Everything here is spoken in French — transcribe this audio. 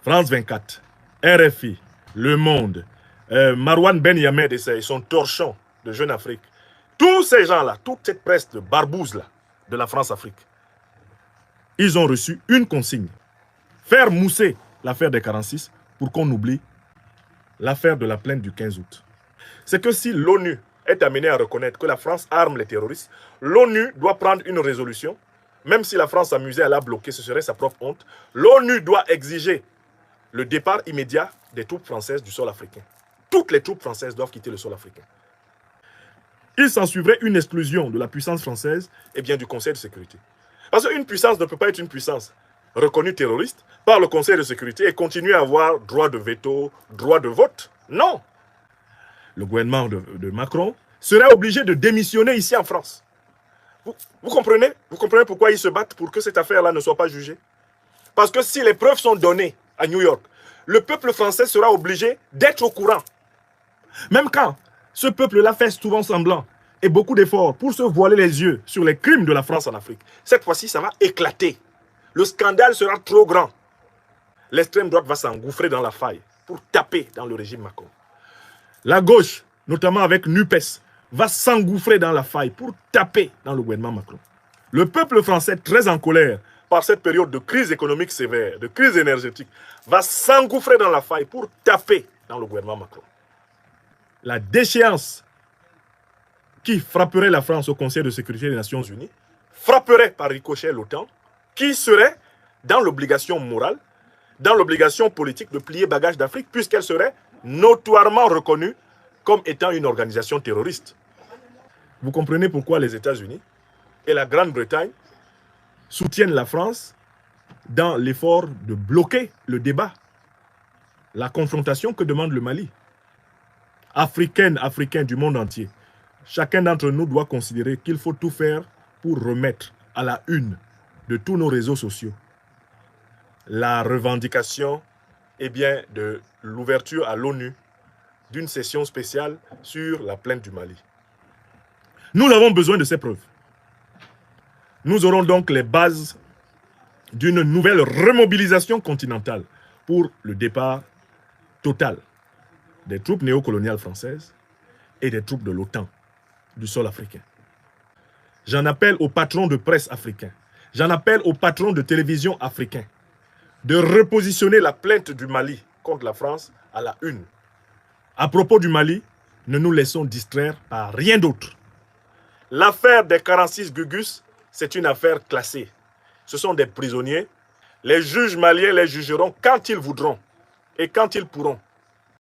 France 24, RFI, Le Monde, Marwan Ben Yamed et son torchon de Jeune Afrique. Tous ces gens-là, toute cette presse de barbouze là, de la France-Afrique, ils ont reçu une consigne. Faire mousser l'affaire des 46 pour qu'on oublie l'affaire de la plainte du 15 août. C'est que si l'ONU est amenée à reconnaître que la France arme les terroristes, l'ONU doit prendre une résolution, même si la France s'amusait à la bloquer, ce serait sa propre honte. L'ONU doit exiger le départ immédiat des troupes françaises du sol africain. Toutes les troupes françaises doivent quitter le sol africain. Il s'ensuivrait une exclusion de la puissance française et bien du Conseil de sécurité. Parce qu'une puissance ne peut pas être une puissance reconnue terroriste par le Conseil de sécurité et continuer à avoir droit de veto, droit de vote. Non. Le gouvernement de Macron serait obligé de démissionner ici en France. Vous comprenez? Vous comprenez pourquoi ils se battent pour que cette affaire-là ne soit pas jugée? Parce que si les preuves sont données à New York, le peuple français sera obligé d'être au courant. Même quand ce peuple-là fait souvent semblant et beaucoup d'efforts pour se voiler les yeux sur les crimes de la France en Afrique, cette fois-ci, ça va éclater. Le scandale sera trop grand. L'extrême droite va s'engouffrer dans la faille pour taper dans le régime Macron. La gauche, notamment avec NUPES, va s'engouffrer dans la faille pour taper dans le gouvernement Macron. Le peuple français, très en colère par cette période de crise économique sévère, de crise énergétique, va s'engouffrer dans la faille pour taper dans le gouvernement Macron. La déchéance qui frapperait la France au Conseil de sécurité des Nations Unies frapperait par ricochet l'OTAN, qui serait dans l'obligation morale, dans l'obligation politique de plier bagage d'Afrique, puisqu'elle serait notoirement reconnue comme étant une organisation terroriste. Vous comprenez pourquoi les États-Unis et la Grande-Bretagne soutiennent la France dans l'effort de bloquer le débat, la confrontation que demande le Mali. Africains du monde entier, chacun d'entre nous doit considérer qu'il faut tout faire pour remettre à la une de tous nos réseaux sociaux la revendication de l'ouverture à l'ONU d'une session spéciale sur la plainte du Mali. Nous avons besoin de ces preuves. Nous aurons donc les bases d'une nouvelle remobilisation continentale pour le départ total des troupes néocoloniales françaises et des troupes de l'OTAN du sol africain. J'en appelle aux patrons de presse africains, j'en appelle aux patrons de télévision africains de repositionner la plainte du Mali contre la France à la une. À propos du Mali, ne nous laissons distraire par rien d'autre. L'affaire des 46 Gugus, c'est une affaire classée. Ce sont des prisonniers. Les juges maliens les jugeront quand ils voudront et quand ils pourront.